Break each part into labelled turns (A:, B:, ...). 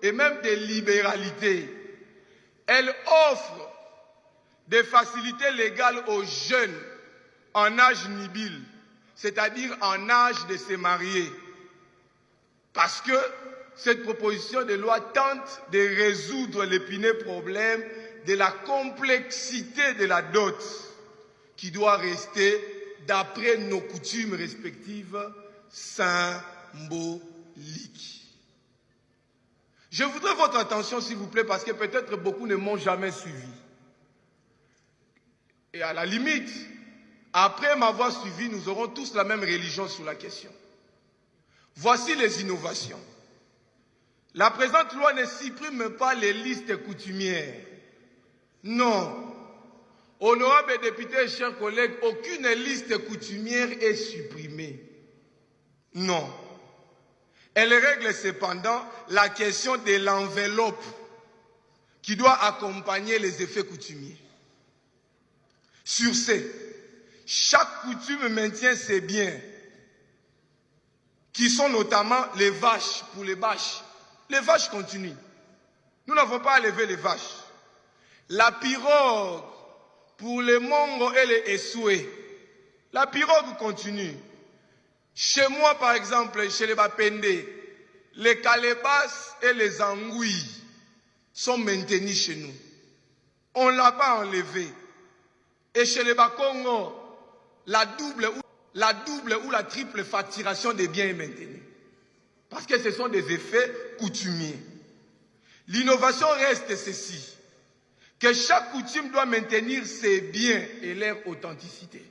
A: et même des libéralités. Elle offre des facilités légales aux jeunes en âge nubile, c'est-à-dire en âge de se marier. Parce que cette proposition de loi tente de résoudre l'épineux problème de la complexité de la dot qui doit rester, d'après nos coutumes respectives, symbolique. Je voudrais votre attention, s'il vous plaît, parce que peut-être beaucoup ne m'ont jamais suivi. Et à la limite, après m'avoir suivi, nous aurons tous la même religion sur la question. Voici les innovations. La présente loi ne supprime pas les listes coutumières. Non. Honorables députés et chers collègues, aucune liste coutumière est supprimée. Non. Elle règle cependant la question de l'enveloppe qui doit accompagner les effets coutumiers. Sur ce, chaque coutume maintient ses biens, qui sont notamment les vaches pour les bâches. Les vaches continuent. Nous n'avons pas à lever les vaches. La pirogue pour les mongos et les essoués. La pirogue continue. Chez moi, par exemple, chez les Bapende, les calebasses et les angouilles sont maintenus chez nous. On ne l'a pas enlevé. Et chez les Bakongo, la double ou la triple facturation des biens est maintenue. Parce que ce sont des effets coutumiers. L'innovation reste ceci, que chaque coutume doit maintenir ses biens et leur authenticité.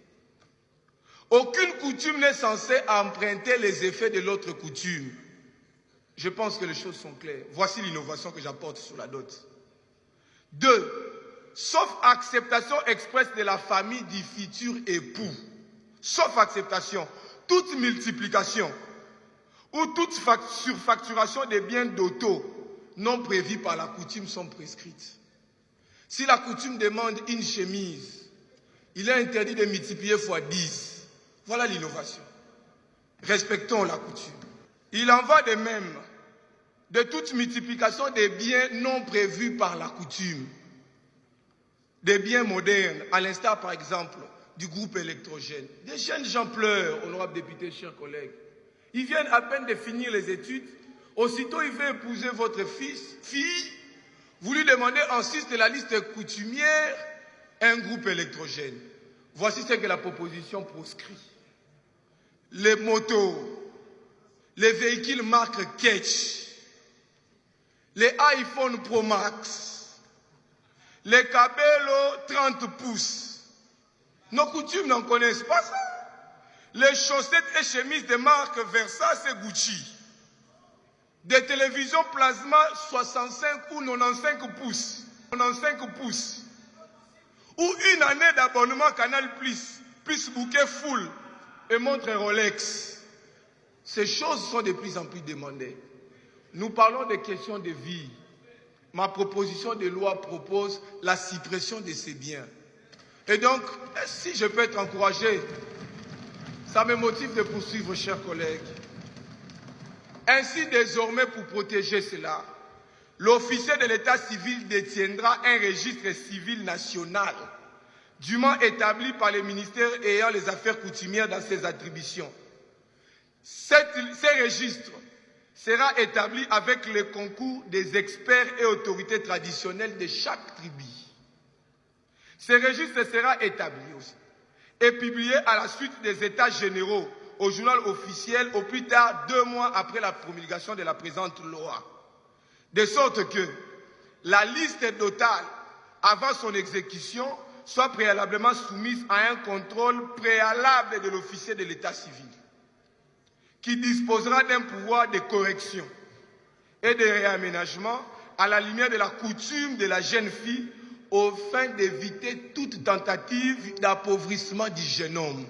A: Aucune coutume n'est censée emprunter les effets de l'autre coutume. Je pense que les choses sont claires. Voici l'innovation que j'apporte sur la dot. 2. Sauf acceptation expresse de la famille du futur époux. Sauf acceptation, toute multiplication ou toute surfacturation des biens d'auto non prévus par la coutume sont prescrites. Si la coutume demande une chemise, il est interdit de multiplier fois 10. Voilà l'innovation. Respectons la coutume. Il en va de même de toute multiplication des biens non prévus par la coutume. Des biens modernes, à l'instar par exemple du groupe électrogène. Des jeunes gens pleurent, honorables députés, chers collègues. Ils viennent à peine de finir les études. Aussitôt, il veut épouser votre fille. Vous lui demandez en sus de la liste coutumière un groupe électrogène. Voici ce que la proposition proscrit. Les motos, les véhicules marque Ketch, les iPhone Pro Max, les Cabello 30 pouces. Nos coutumes n'en connaissent pas ça. Les chaussettes et chemises de marque Versace et Gucci. Des télévisions plasma 65 ou 95 pouces. 95 pouces. Ou une année d'abonnement Canal+, plus bouquet full et montre Rolex. Ces choses sont de plus en plus demandées. Nous parlons des questions de vie. Ma proposition de loi propose la suppression de ces biens. Et donc, si je peux être encouragé, ça me motive de poursuivre, chers collègues. Ainsi, désormais, pour protéger cela, l'officier de l'état civil détiendra un registre civil national, dûment établi par les ministères ayant les affaires coutumières dans ses attributions. Ces registres sera établi avec le concours des experts et autorités traditionnelles de chaque tribu. Ce registre sera établi aussi et publié à la suite des états généraux au journal officiel au plus tard 2 mois après la promulgation de la présente loi. De sorte que la liste totale avant son exécution soit préalablement soumise à un contrôle préalable de l'officier de l'état civil, qui disposera d'un pouvoir de correction et de réaménagement à la lumière de la coutume de la jeune fille, afin d'éviter toute tentative d'appauvrissement du jeune homme.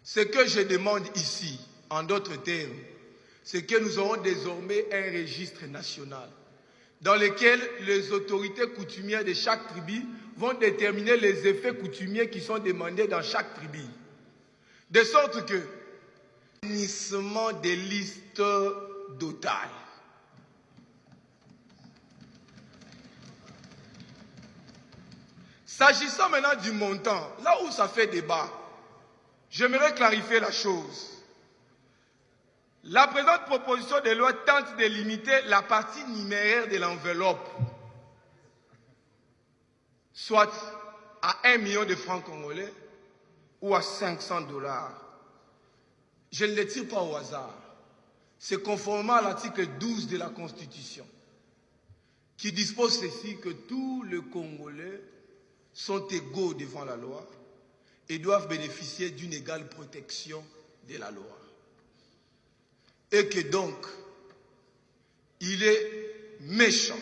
A: Ce que je demande ici, en d'autres termes, c'est que nous aurons désormais un registre national dans lequel les autorités coutumières de chaque tribu vont déterminer les effets coutumiers qui sont demandés dans chaque tribu. De sorte que le fournissement des listes dotale. S'agissant maintenant du montant, là où ça fait débat, j'aimerais clarifier la chose. La présente proposition de loi tente de limiter la partie numéraire de l'enveloppe, soit à 1 million de francs congolais ou à 500 $. Je ne les tire pas au hasard. C'est conformément à l'article 12 de la Constitution, qui dispose ceci, que tous les Congolais sont égaux devant la loi et doivent bénéficier d'une égale protection de la loi. Et que donc, il est méchant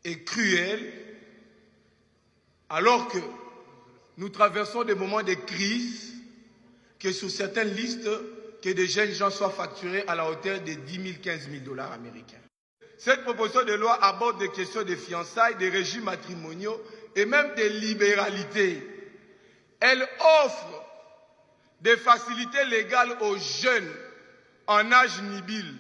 A: et cruel, alors que nous traversons des moments de crise, que sur certaines listes, que des jeunes gens soient facturés à la hauteur de 10 000, 15 000 $ américains. Cette proposition de loi aborde des questions de fiançailles, des régimes matrimoniaux et même des libéralités. Elle offre des facilités légales aux jeunes en âge nubile